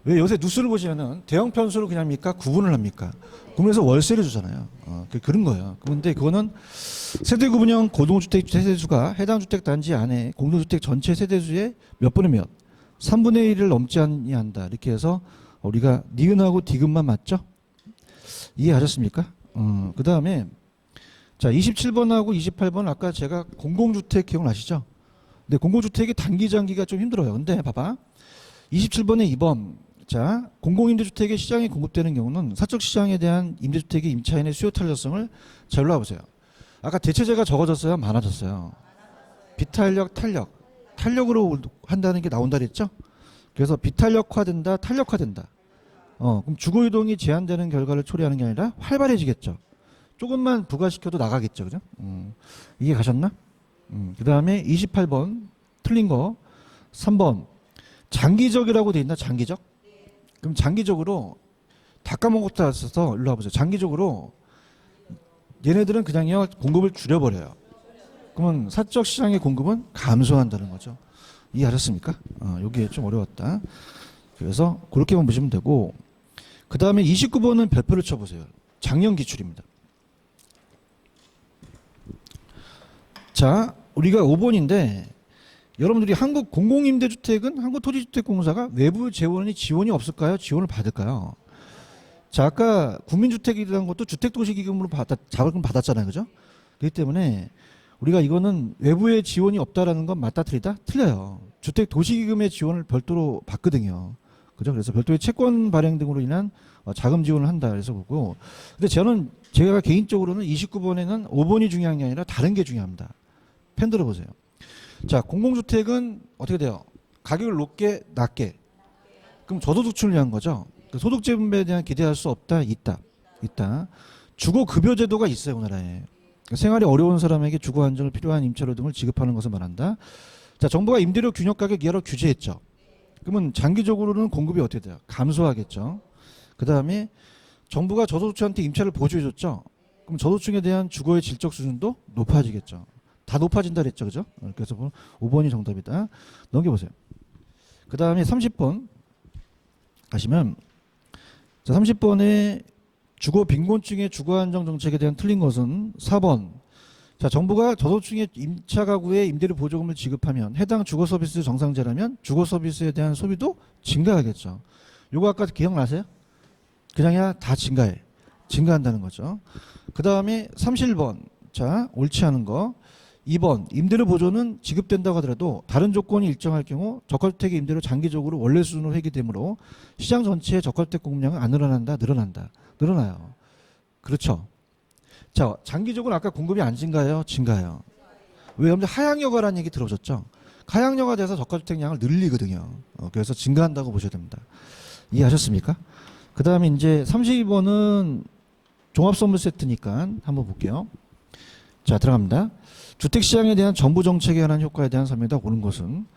왜 요새 뉴스를 보시면은 대형 편수를 그냥 합니까? 구분을 합니까? 구분해서 월세를 주잖아요. 그런 거예요. 그런데 그거는 세대 구분형 공동주택 세대수가 해당 주택 단지 안에 공동주택 전체 세대수의 몇 분의 몇? 3분의 1을 넘지 아니한다. 이렇게 해서 우리가 니은하고 디귿만 맞죠? 이해하셨습니까? 그 다음에 자 27번하고 28번 아까 제가 공공주택 기억나시죠? 근데 공공주택이 단기 장기가 좀 힘들어요. 근데 봐봐 27번에 2번 자 공공임대주택의 시장이 공급되는 경우는 사적시장에 대한 임대주택의 임차인의 수요 탄력성을 잘 올라보세요. 아까 대체재가 적어졌어요? 많아졌어요? 비탄력 탄력으로 한다는 게 나온다 그랬죠? 그래서 비탄력화된다 탄력화된다. 그럼 주거이동이 제한되는 결과를 초래하는 게 아니라 활발해지겠죠. 조금만 부과시켜도 나가겠죠. 그죠? 이해 가셨나? 그 다음에 28번 틀린 거 3번 장기적이라고 돼 있나? 장기적? 그럼 장기적으로 다 까먹었다 했어서 일로 와보세요. 장기적으로 얘네들은 그냥요 공급을 줄여버려요. 그러면 사적 시장의 공급은 감소한다는 거죠. 이해하셨습니까? 여기에 좀 어려웠다. 그래서 그렇게만 보시면 되고 그 다음에 29번은 별표를 쳐보세요. 작년 기출입니다. 자 우리가 5번인데 여러분들이 한국공공임대주택은 한국토지주택공사가 외부 지원이 없을까요? 지원을 받을까요? 자 아까 국민주택이라는 것도 주택도시기금으로 자금 받았잖아요. 그죠? 그렇기 때문에 우리가 이거는 외부의 지원이 없다라는 건 맞다 틀리다? 틀려요. 주택도시기금의 지원을 별도로 받거든요. 그죠? 그래서 별도의 채권 발행 등으로 인한 자금 지원을 한다. 그래서 보고. 근데 제가 개인적으로는 29번에는 5번이 중요한 게 아니라 다른 게 중요합니다. 펜 들어보세요. 자, 공공주택은 어떻게 돼요? 가격을 높게, 낮게. 그럼 저소득층을 위한 거죠. 소득재 분배에 대한 기대할 수 없다, 있다. 주거급여제도가 있어요, 우리나라에. 생활이 어려운 사람에게 주거 안정을 필요한 임차료 등을 지급하는 것을 말한다. 자, 정부가 임대료 균형 가격 이하로 규제했죠. 그러면 장기적으로는 공급이 어떻게 돼요? 감소하겠죠. 그 다음에 정부가 저소득층한테 임차를 보조해줬죠. 그럼 저소득층에 대한 주거의 질적 수준도 높아지겠죠. 다 높아진다 그랬죠. 그죠? 그래서 5번이 정답이다. 넘겨보세요. 그 다음에 30번 가시면 자 30번에 주거 빈곤층의 주거 안정 정책에 대한 틀린 것은 4번. 자 정부가 저소득층의 임차 가구에 임대료 보조금을 지급하면 해당 주거 서비스 정상제라면 주거 서비스에 대한 소비도 증가하겠죠. 요거 아까 기억나세요? 그냥이야 다 증가한다는 거죠. 그 다음에 31번. 자 옳지 않은 거. 2번 임대료 보조는 지급된다고 하더라도 다른 조건이 일정할 경우 저가주택의 임대료 장기적으로 원래 수준으로 회귀되므로 시장 전체의 저가주택 공급량은 안 늘어난다. 늘어나요. 그렇죠. 자 장기적으로 아까 공급이 안 증가해요? 증가해요. 왜? 여러분들 하향여가라는 얘기 들어보셨죠? 하향여가 돼서 저가주택량을 늘리거든요. 그래서 증가한다고 보셔야 됩니다. 이해하셨습니까? 그 다음에 이제 32번은 종합선물 세트니까 한번 볼게요. 자 들어갑니다. 주택시장에 대한 정부 정책에 관한 효과에 대한 설명이다. 옳은 것은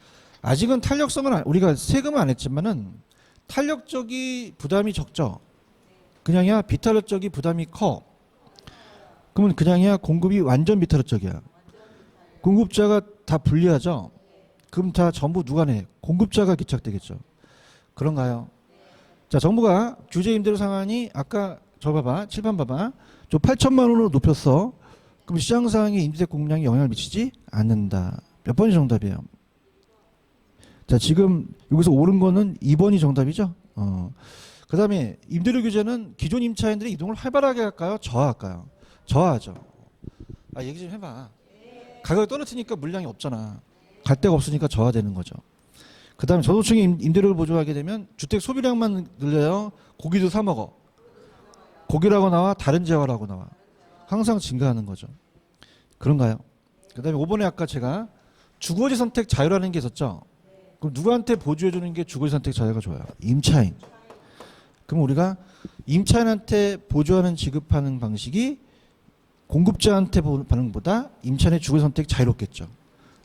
아직은 탄력성은 우리가 세금은 안 했지만은 탄력적이 부담이 적죠. 그냥이야 비탄력적이 부담이 커. 그러면 그냥이야 공급이 완전 비탄력적이야. 공급자가 다 불리하죠. 그럼 다 전부 누가 내? 공급자가 기착되겠죠. 그런가요? 자 정부가 규제 임대료 상한이 아까 저 봐봐 칠판 봐봐 저 8천만 원으로 높였어. 그럼 시장 상황에 임대주택 공급량에 영향을 미치지 않는다. 몇 번이 정답이에요? 자 지금 여기서 옳은 거는 2번이 정답이죠. 그 다음에 임대료 규제는 기존 임차인들의 이동을 활발하게 할까요? 저하할까요? 저하하죠. 얘기 좀 해봐. 가격이 떨어지니까 물량이 없잖아. 갈 데가 없으니까 저하되는 거죠. 그 다음에 저소득층의 임대료를 보조하게 되면 주택 소비량만 늘려요. 고기도 사 먹어. 고기라고 나와 다른 재화라고 나와. 항상 증가하는 거죠. 그런가요? 그 다음에 5번에 아까 제가 주거지 선택 자유라는 게 있었죠. 그럼 누구한테 보조해 주는 게 주거지 선택 자유가 좋아요? 임차인. 그럼 우리가 임차인한테 보조하는 지급하는 방식이 공급자한테 받는 것보다 임차인의 주거지 선택 자유롭겠죠.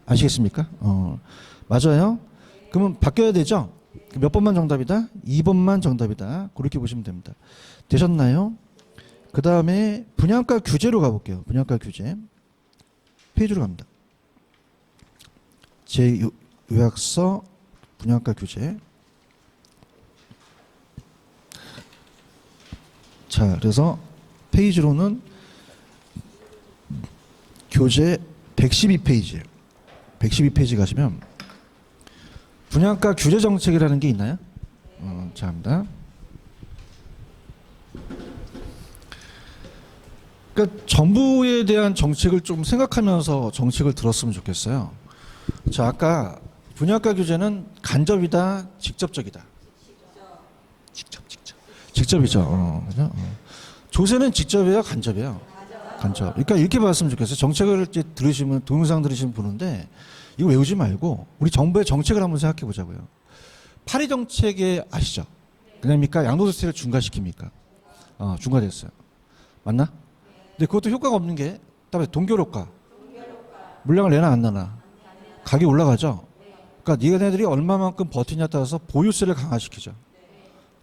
아시겠습니까? 맞아요. 그러면 바뀌어야 되죠. 몇 번만 정답이다? 2번만 정답이다. 그렇게 보시면 됩니다. 되셨나요? 그 다음에 분양가 규제로 가볼게요. 분양가 규제. 페이지로 갑니다. 제 요약서 분양가 규제. 자, 그래서 페이지로는 교재 112페이지예요. 112페이지 가시면 분양가 규제 정책이라는 게 있나요? 감사합니다. 그러니까 정부에 대한 정책을 좀 생각하면서 정책을 들었으면 좋겠어요. 자, 아까 분양가 규제는 간접이다, 직접적이다. 직접이죠. 그죠? 조세는 직접이에요, 간접이에요. 간접. 그러니까 이렇게 봤으면 좋겠어요. 정책을 이제 들으시면 동영상 들으시면 보는데 이거 외우지 말고 우리 정부의 정책을 한번 생각해 보자고요. 파리 정책에 아시죠? 그냥입니까? 양도세를 중과시킵니까? 중과됐어요. 맞나? 근데 그것도 효과가 없는 게 그다음에 동결효과. 물량을 내나 안 내나. 가격이 올라가죠. 그러니까 니네들이 얼마만큼 버티냐에 따라서 보유세를 강화시키죠.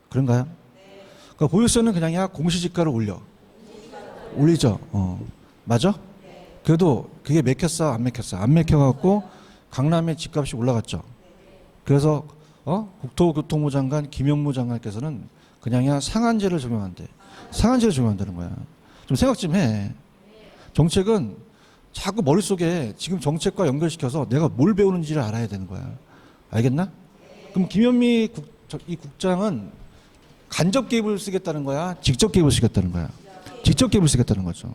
그런가요? 그러니까 보유세는 그냥 공시지가를 올리죠. 맞아? 그래도 그게 맥혔어, 안 맥혔어? 안 맥혀갖고 강남의 집값이 올라갔죠. 그래서 국토교통부 장관 김용무 장관께서는 그냥 상한제를 적용한대. 상한제를 적용한다는 거야. 좀 생각 좀 해. 정책은 자꾸 머릿속에 지금 정책과 연결시켜서 내가 뭘 배우는지를 알아야 되는 거야. 알겠나? 그럼 김현미 이 국장은 간접 개입을 쓰겠다는 거야? 직접 개입을 쓰겠다는 거야? 직접 개입을 쓰겠다는 거죠.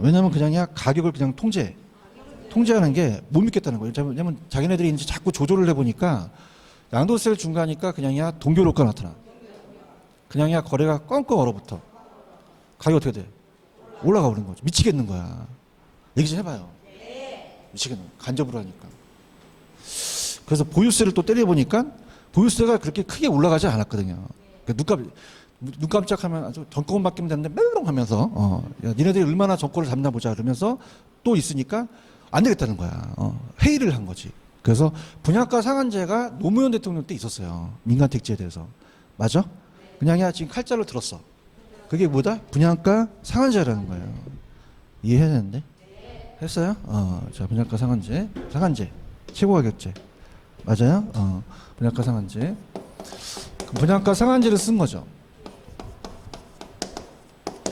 왜냐하면 그냥 가격을 그냥 통제하는 게 못 믿겠다는 거예요. 왜냐하면 자기네들이 이제 자꾸 조절을 해보니까 양도세를 중과하니까 그냥 동결효과 나타나. 그냥 거래가 꽝꽝 얼어붙어. 가격이 어떻게 돼? 올라가 버리는 거죠. 미치겠는 거야. 얘기 좀 해봐요. 미치겠는 거야. 간접으로 하니까. 그래서 보유세를 또 때려보니까 보유세가 그렇게 크게 올라가지 않았거든요. 그러니까 눈 깜짝하면 아주 정권 바뀌면 되는데 멜롱 하면서 야, 니네들이 얼마나 정권을 잡나 보자 그러면서 또 있으니까 안 되겠다는 거야. 회의를 한 거지. 그래서 분양가 상한제가 노무현 대통령 때 있었어요. 민간 택지에 대해서. 맞아? 그냥 지금 칼자루 들었어. 그게 뭐다? 분양가 상한제라는 거예요. 이해해야 되는데? 했어요? 자, 분양가 상한제. 최고가격제. 맞아요? 분양가 상한제. 분양가 상한제를 쓴 거죠.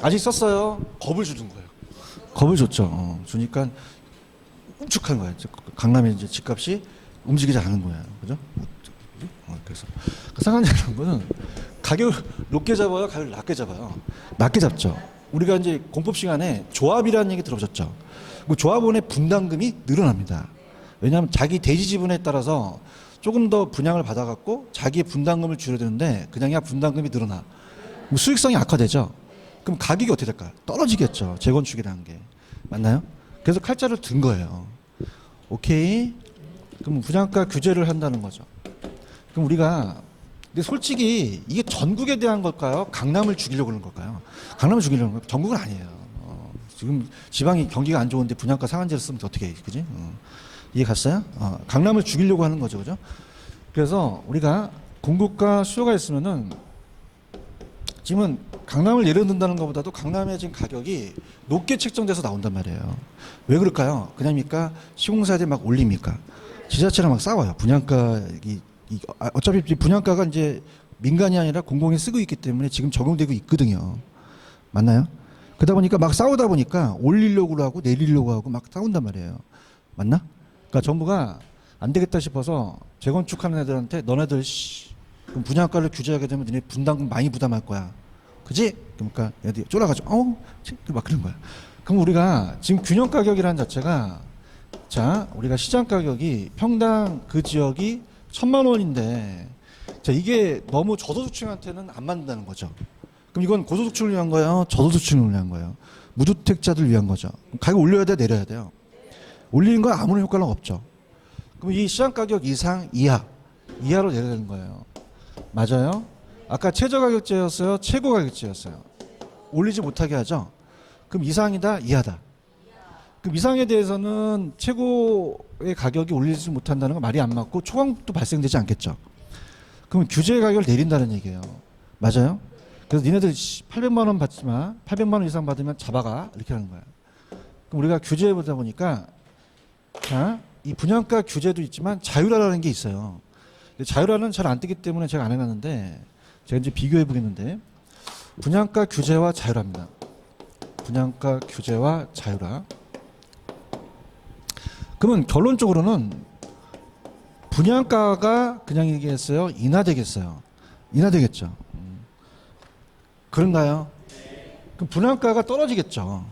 아직 썼어요. 겁을 주는 거예요. 겁을 줬죠. 주니까 움축한 거예요. 강남의 이제 집값이 움직이지 않은 거예요. 그죠? 그래서 상한제라는 거는 가격을 높게 잡아요, 가격을 낮게 잡아요. 낮게 잡죠. 우리가 이제 공법 시간에 조합이라는 얘기 들어보셨죠? 그 조합원의 분담금이 늘어납니다. 왜냐하면 자기 대지 지분에 따라서 조금 더 분양을 받아갖고 자기의 분담금을 줄여드는데 그냥 분담금이 늘어나. 수익성이 악화되죠. 그럼 가격이 어떻게 될까요? 떨어지겠죠. 재건축이라는 게. 맞나요? 그래서 칼자를 든 거예요. 오케이. 그럼 분양가 규제를 한다는 거죠. 그럼 우리가 근데 솔직히 이게 전국에 대한 걸까요? 강남을 죽이려고 그러는 걸까요? 강남을 죽이려는 거예요. 전국은 아니에요. 지금 지방이 경기가 안 좋은데 분양가 상한제를 쓰면 어떻게 해? 그지? 이해 갔어요? 강남을 죽이려고 하는 거죠. 그죠? 그래서 우리가 공급과 수요가 있으면은 지금은 강남을 예를 든다는 것보다도 강남의 지금 가격이 높게 책정돼서 나온단 말이에요. 왜 그럴까요? 그냥입니까? 시공사들이 막 올립니까? 지자체랑 막 싸워요. 분양가 어차피 분양가가 이제 민간이 아니라 공공이 쓰고 있기 때문에 지금 적용되고 있거든요. 맞나요? 그러다 보니까 막 싸우다 보니까 올리려고 하고 내리려고 하고 막 싸운단 말이에요. 맞나? 그러니까 정부가 안 되겠다 싶어서 재건축하는 애들한테 너네들 그럼 분양가를 규제하게 되면 너네 분담금 많이 부담할 거야. 그지? 그러니까 애들이 쫄아가지고 막 그런 거야. 그럼 우리가 지금 균형 가격이라는 자체가 자 우리가 시장 가격이 평당 그 지역이 1,000만 원인데 자 이게 너무 저소득층한테는 안 맞는다는 거죠. 그럼 이건 고소득층을 위한 거예요? 저소득층을 위한 거예요? 무주택자들 위한 거죠. 가격 올려야 돼 내려야 돼요? 올리는 건 아무런 효과는 없죠. 그럼 이 시장 가격 이상 이하로 내려야 되는 거예요. 맞아요? 아까 최저가격제였어요? 최고가격제였어요? 올리지 못하게 하죠? 그럼 이상이다? 이하다? 그럼 이상에 대해서는 최고의 가격이 올리지 못한다는 건 말이 안 맞고 초과도 발생되지 않겠죠? 그럼 규제 가격을 내린다는 얘기예요. 맞아요? 그래서 니네들 800만 원 받지 마. 800만 원 이상 받으면 잡아가. 이렇게 하는 거야. 그럼 우리가 규제해보다 보니까 자, 이 분양가 규제도 있지만 자율화라는 게 있어요. 자율화는 잘 안 뜨기 때문에 제가 안 해놨는데 제가 이제 비교해 보겠는데 분양가 규제와 자율화입니다. 분양가 규제와 자율화. 그러면 결론적으로는 분양가가 그냥 얘기했어요. 인하되겠어요. 인하되겠죠. 그런가요? 그럼 분양가가 떨어지겠죠.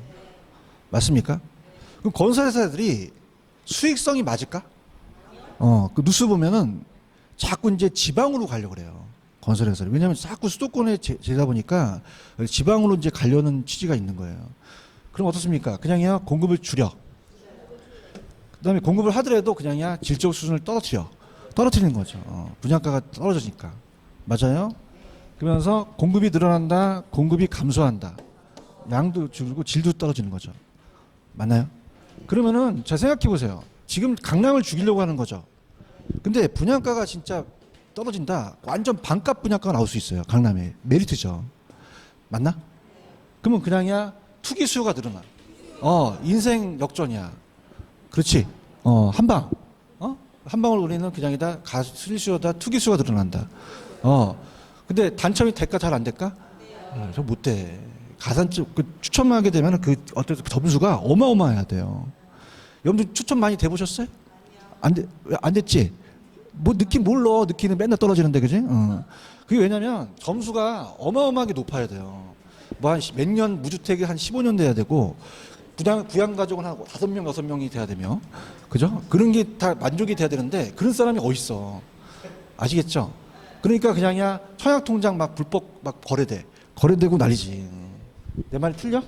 맞습니까? 그럼 건설회사들이 수익성이 맞을까? 그 뉴스 보면은 자꾸 이제 지방으로 가려고 그래요. 건설회사를. 왜냐하면 자꾸 수도권에 재다 보니까 지방으로 이제 가려는 취지가 있는 거예요. 그럼 어떻습니까? 그냥요 공급을 줄여. 그다음에 공급을 하더라도 그냥야 질적 수준을 떨어뜨리는 거죠. 분양가가 떨어지니까. 맞아요? 그러면서 공급이 늘어난다, 공급이 감소한다. 양도 줄고 질도 떨어지는 거죠. 맞나요? 그러면은 잘 생각해 보세요. 지금 강남을 죽이려고 하는 거죠. 근데 분양가가 진짜 떨어진다. 완전 반값 분양가가 나올 수 있어요. 강남에. 메리트죠. 맞나? 그러면 그냥야 투기 수요가 늘어나. 인생 역전이야. 그렇지. 한방. 한 방울 우리는 그냥이다. 수리수요다. 투기 수요가 늘어난다. 근데 단점이 될까 잘 안 될까? 저 못 돼. 가산점 추첨하게 되면 그 어떤 점수가 어마어마해야 돼요. 여러분들 추첨 많이 돼보셨어요? 안 됐지? 뭐 느낌 몰라. 느끼는 맨날 떨어지는데 그지? 그게 왜냐면 점수가 어마어마하게 높아야 돼요. 뭐 한 몇 년 무주택이 한 15년 돼야 되고 부양 가족은 한 5명 6명이 돼야 되며 그죠? 그런 게 다 만족이 돼야 되는데 그런 사람이 어딨어. 아시겠죠? 그러니까 그냥야 청약통장 막 불법 막 거래되고 난리지. 내 말이 틀려?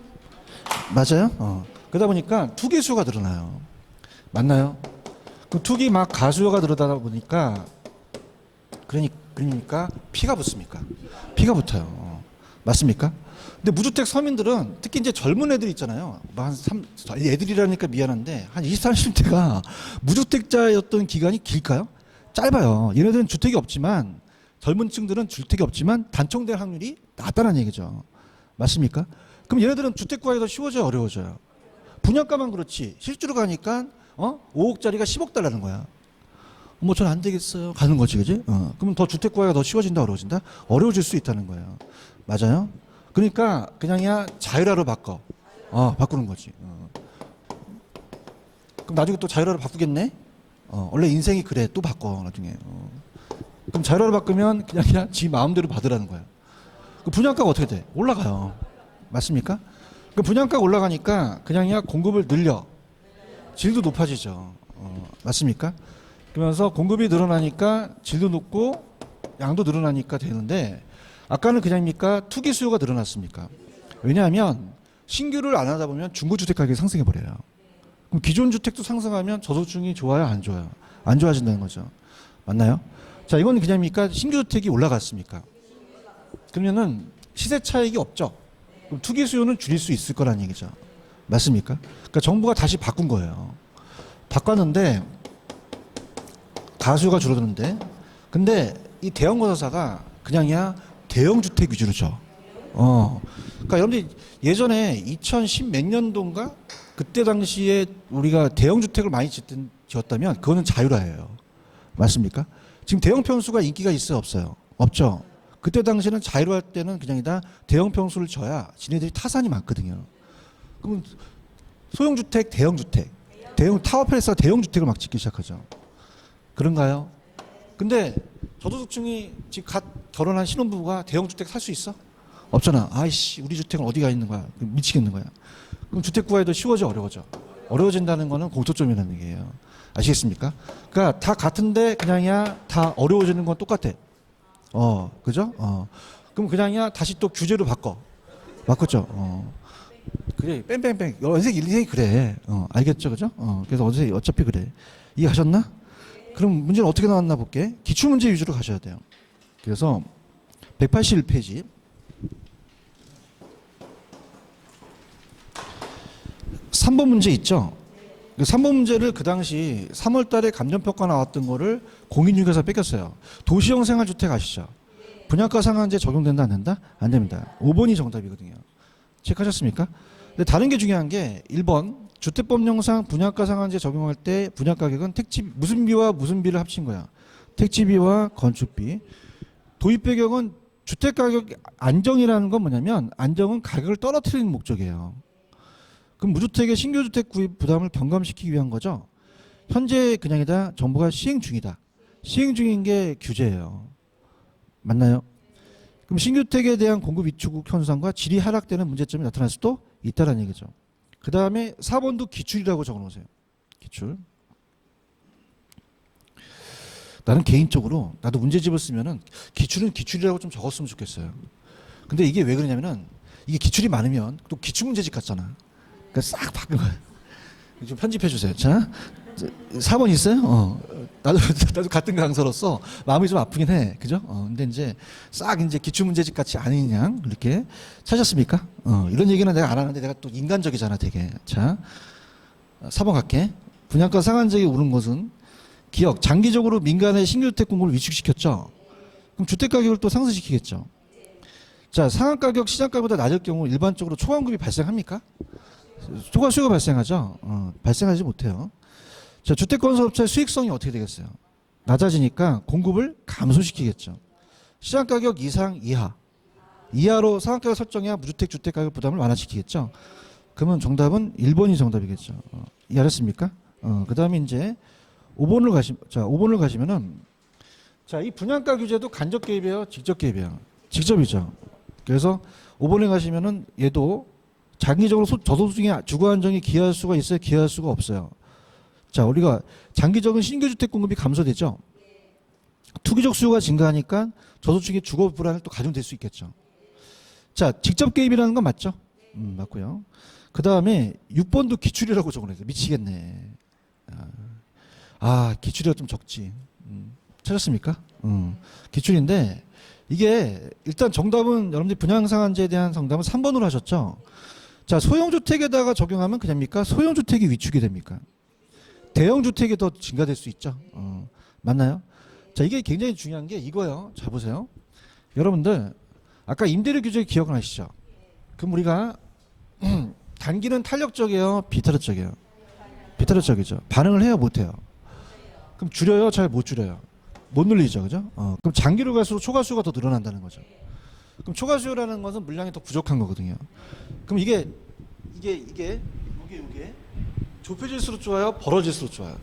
맞아요? 그러다 보니까 투기 수요가 늘어나요. 맞나요? 그 투기 막 가수요가 늘어나다 보니까 그러니까 피가 붙습니까? 피가 붙어요. 맞습니까? 근데 무주택 서민들은 특히 이제 젊은 애들 있잖아요. 애들이라니까 미안한데 한 20, 30대가 무주택자였던 기간이 길까요? 짧아요. 얘네들은 주택이 없지만 젊은 층들은 주택이 없지만 단총될 확률이 낮다는 얘기죠. 맞습니까? 그럼 얘네들은 주택 구하기가 쉬워져요, 어려워져요? 분양가만 그렇지 실제로 가니까 5억짜리가 10억 달라는 거야. 뭐 전 안 되겠어요. 가는 거지, 그지? 그러면 더 주택 구하기가 더 쉬워진다, 어려워진다? 어려워질 수 있다는 거예요. 맞아요? 그러니까 그냥야 자율화로 바꾸는 거지. 그럼 나중에 또 자율화로 바꾸겠네? 원래 인생이 그래. 또 바꿔 나중에. 그럼 자율화로 바꾸면 그냥 지 마음대로 받으라는 거야. 그 분양가가 어떻게 돼? 올라가요. 맞습니까? 그 분양가가 올라가니까 그냥야 공급을 늘려. 질도 높아지죠. 맞습니까? 그러면서 공급이 늘어나니까 질도 높고 양도 늘어나니까 되는데 아까는 그냥입니까? 투기 수요가 늘어났습니까? 왜냐하면 신규를 안 하다 보면 중고주택 가격이 상승해 버려요. 그럼 기존 주택도 상승하면 저소득층이 좋아요, 안 좋아요? 안 좋아진다는 거죠. 맞나요? 자, 이건 그냥입니까? 신규 주택이 올라갔습니까? 그러면은 시세 차익이 없죠. 그럼 투기 수요는 줄일 수 있을 거란 얘기죠. 맞습니까? 그러니까 정부가 다시 바꾼 거예요. 바꿨는데 가수요가 줄어드는데 근데 이 대형 건설사가 그냥이야 대형 주택 위주로 줘. 그러니까 여러분들 예전에 2010 몇 년도인가 그때 당시에 우리가 대형 주택을 많이 지었다면 그거는 자율화예요. 맞습니까? 지금 대형 평수가 인기가 있어요, 없어요? 없죠. 그때 당시에는 자율화할 때는 그냥이다 대형 평수를 져야 지네들이 타산이 많거든요. 그러면 소형 주택, 대형 주택, 대형 타워팰리스가 대형 주택을 막 짓기 시작하죠. 그런가요? 근데 저소득층이 지금 갓 결혼한 신혼부부가 대형 주택 살 수 있어? 없잖아. 아이씨, 우리 주택은 어디가 있는 거야? 미치겠는 거야. 그럼 주택 구하기도 쉬워져, 어려워져? 어려워진다는 거는 공통점이라는 얘기예요. 아시겠습니까? 그러니까 다 같은데 그냥이야 다 어려워지는 건 똑같아. 그죠? 그럼 그냥이야 다시 또 규제로 바꿨죠. 그래, 뺑뺑뺑. 인생이 그래. 알겠죠, 그죠? 그래서 어차피 그래. 이해하셨나? 그럼 문제는 어떻게 나왔나 볼게. 기출문제 위주로 가셔야 돼요. 그래서 181페이지. 3번 문제 있죠? 3번 문제를 그 당시 3월 달에 감정평가 나왔던 거를 공인중개사 뺏겼어요. 도시형 생활주택 아시죠? 분양가 상한제 적용된다 안 된다? 안 됩니다. 5번이 정답이거든요. 체크하셨습니까? 근데 다른 게 중요한 게 1번 주택법령상 분양가 상한제 적용할 때 분양가격은 무슨 비와 무슨 비를 합친 거야? 택지비와 건축비. 도입 배경은 주택가격 안정이라는 건 뭐냐면 안정은 가격을 떨어뜨리는 목적이에요. 그럼 무주택의 신규주택 구입 부담을 경감시키기 위한 거죠. 현재 그냥이다 정부가 시행 중이다. 시행 중인 게 규제예요. 맞나요? 그럼 신규택에 대한 공급 위축 현상과 질이 하락되는 문제점이 나타날 수도 있다는 얘기죠. 그 다음에 4번도 기출이라고 적어놓으세요. 기출. 나는 개인적으로 나도 문제집을 쓰면은 기출은 기출이라고 좀 적었으면 좋겠어요. 근데 이게 왜 그러냐면은 이게 기출이 많으면 또 기출 문제집 같잖아. 그러니까 싹 바꾼 거예요. 좀 편집해 주세요. 자, 4번 있어요? 나도 같은 강사로서 마음이 좀 아프긴 해. 그죠? 근데 이제 싹 이제 기출 문제집 같이 아닌 양 이렇게 찾았습니까? 이런 얘기는 내가 안 하는데 내가 또 인간적이잖아, 되게. 자, 4번 갈게. 분양가 상한제에 오른 것은 기억, 장기적으로 민간의 신규주택 공급을 위축시켰죠. 그럼 주택 가격을 또 상승시키겠죠. 자, 상한 가격 시장가보다 낮을 경우 일반적으로 초과공급이 발생합니까? 초과 수요가 발생하죠. 발생하지 못해요. 자, 주택건설업체의 수익성이 어떻게 되겠어요? 낮아지니까 공급을 감소시키겠죠. 시장가격 이상 이하로 상한가격 설정해야 무주택 주택가격 부담을 완화시키겠죠. 그러면 정답은 1번이 정답이겠죠. 이해하셨습니까? 그 다음에 이제 5번을 가시면은 자, 이 분양가 규제도 간접 개입이에요, 직접 개입이에요? 직접이죠. 그래서 5번에 가시면은 얘도 장기적으로 저소득 중에 주거 안정이 기여할 수가 있어요, 기여할 수가 없어요. 자, 우리가 장기적인 신규주택 공급이 감소되죠. 투기적 수요가 증가하니까 저소득층의 주거 불안을 또 가중될 수 있겠죠. 자, 직접 개입이라는 건 맞죠? 맞고요. 그 다음에 6번도 기출이라고 적어놨어요. 미치겠네. 기출이가 좀 적지. 찾았습니까? 기출인데 이게 일단 정답은 여러분들이 분양상한제에 대한 정답은 3번으로 하셨죠. 자, 소형주택에다가 적용하면 그냥입니까? 소형주택이 위축이 됩니까? 대형주택이 더 증가될 수 있죠. 맞나요? 자, 이게 굉장히 중요한 게 이거예요. 자, 보세요. 여러분들 아까 임대료 규제 기억나시죠? 그럼 우리가 단기는 탄력적이에요, 비탄력적이에요? 비탄력적이죠. 반응을 해요, 못해요? 그럼 줄여요, 잘 못 줄여요? 못 늘리죠, 그죠? 그럼 장기로 갈수록 초과수요가 더 늘어난다는 거죠. 그럼 초과수요라는 것은 물량이 더 부족한 거거든요. 그럼 이게 좁혀질수록 좋아요, 벌어질수록 좋아요?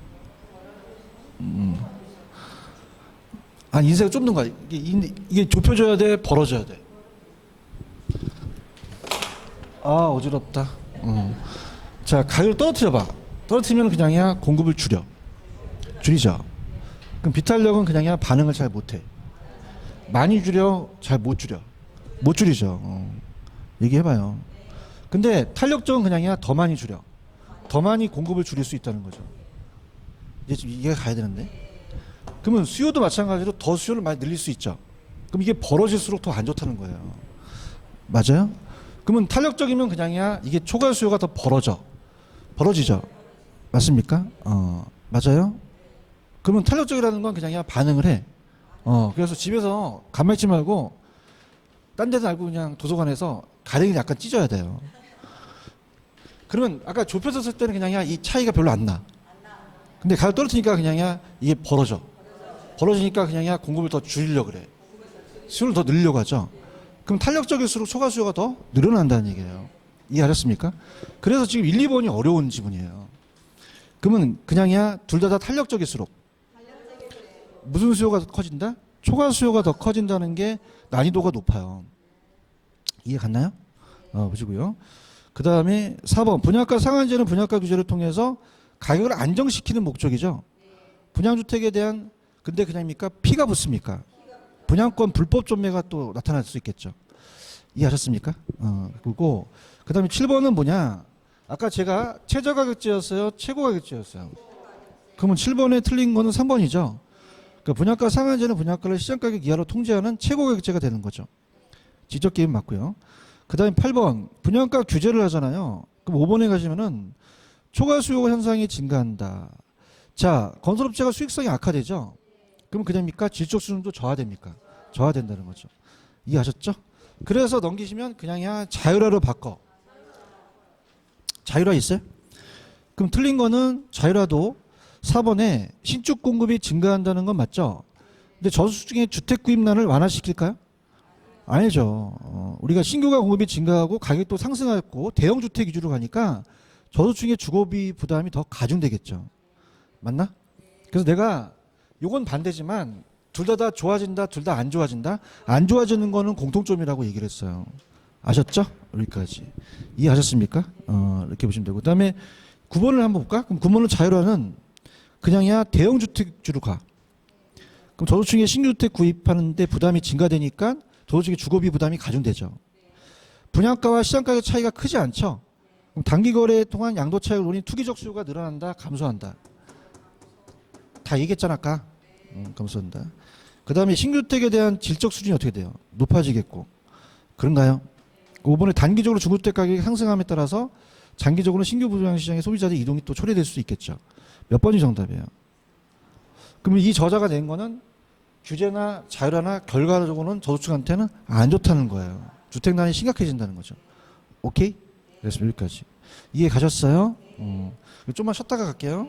인생을 좁는 거야. 이게 좁혀져야 돼, 벌어져야 돼? 어지럽다. 자, 가격을 떨어뜨려봐. 떨어뜨리면 그냥이야 공급을 줄이죠. 그럼 비탄력은 그냥이야 반응을 잘 못해. 많이 줄여, 잘 못 줄이죠. 얘기해봐요. 근데 탄력적은 그냥이야 더 많이 줄여. 더 많이 공급을 줄일 수 있다는 거죠. 이제 좀 이해가 가야 되는데. 그러면 수요도 마찬가지로 더 수요를 많이 늘릴 수 있죠. 그럼 이게 벌어질수록 더 안 좋다는 거예요. 맞아요? 그러면 탄력적이면 그냥이야 이게 초과 수요가 더 벌어지죠. 맞습니까? 맞아요? 그러면 탄력적이라는 건 그냥이야 반응을 해. 그래서 집에서 가만히 있지 말고 딴 데도 알고 그냥 도서관에서 가랭이를 약간 찢어야 돼요. 그러면 아까 좁혀서 쓸 때는 그냥이야 이 차이가 별로 안 나. 근데 가격 떨어뜨리니까 그냥이야 이게 벌어지니까 그냥이야 공급을 더 줄이려고 그래. 수요를 더 늘리려고 하죠. 그럼 탄력적일수록 초과 수요가 더 늘어난다는 얘기예요. 이해하셨습니까? 그래서 지금 1, 2번이 어려운 지문이에요. 그러면 그냥이야 둘 다 탄력적일수록 무슨 수요가 더 커진다? 초과 수요가 더 커진다는 게 난이도가 높아요. 이해 갔나요? 보시고요. 그 다음에 4번 분양가 상한제는 분양가 규제를 통해서 가격을 안정시키는 목적이죠. 분양주택에 대한 근데 그냥입니까? 피가 붙습니까? 분양권 불법 전매가 또 나타날 수 있겠죠. 이해하셨습니까? 그리고 그 다음에 7번은 뭐냐? 아까 제가 최저가격제였어요? 최고가격제였어요? 그러면 7번에 틀린 거는 3번이죠. 그러니까 분양가 상한제는 분양가를 시장가격 이하로 통제하는 최고가격제가 되는 거죠. 지적 개입 맞고요. 그 다음에 8번 분양가 규제를 하잖아요. 그럼 5번에 가시면은 초과 수요 현상이 증가한다. 자, 건설업체가 수익성이 악화되죠. 그럼 그냥입니까? 질적 수준도 저하됩니까? 저하된다는 거죠. 이해하셨죠? 그래서 넘기시면 그냥이야 자율화로 바꿔. 자율화 있어요? 그럼 틀린 거는 자율화도 4번에 신축 공급이 증가한다는 건 맞죠? 근데 저소득층의 주택 구입난을 완화시킬까요? 아니죠. 우리가 신규가 공급이 증가하고 가격도 상승하고 대형 주택 위주로 가니까 저소득층의 주거비 부담이 더 가중되겠죠. 맞나? 그래서 내가 요건 반대지만 둘 다 좋아진다, 둘 다 안 좋아진다. 안 좋아지는 거는 공통점이라고 얘기를 했어요. 아셨죠? 여기까지. 이해하셨습니까? 이렇게 보시면 되고. 그다음에 9번을 한번 볼까? 그럼 9번은 자율화는 그냥이야 대형주택주로 가. 그럼 저소득층에 신규주택 구입하는데 부담이 증가되니까 저소득층의 주거비 부담이 가중되죠. 분양가와 시장가격 차이가 크지 않죠. 그럼 단기 거래에 통한 양도 차익을 노린 투기적 수요가 늘어난다, 감소한다. 다 얘기했잖아 아까. 감소한다. 그 다음에 신규주택에 대한 질적 수준이 어떻게 돼요? 높아지겠고. 그런가요? 5번에 단기적으로 중고주택 가격이 상승함에 따라서 장기적으로 신규 부동산시장의 소비자들 이동이 또 초래될 수 있겠죠. 몇 번이 정답이에요? 그러면 이 저자가 낸 거는 규제나 자율화나 결과적으로는 저소득층한테는 안 좋다는 거예요. 주택난이 심각해진다는 거죠. 오케이? 그래서 여기까지. 이해 가셨어요? 좀만 쉬었다가 갈게요.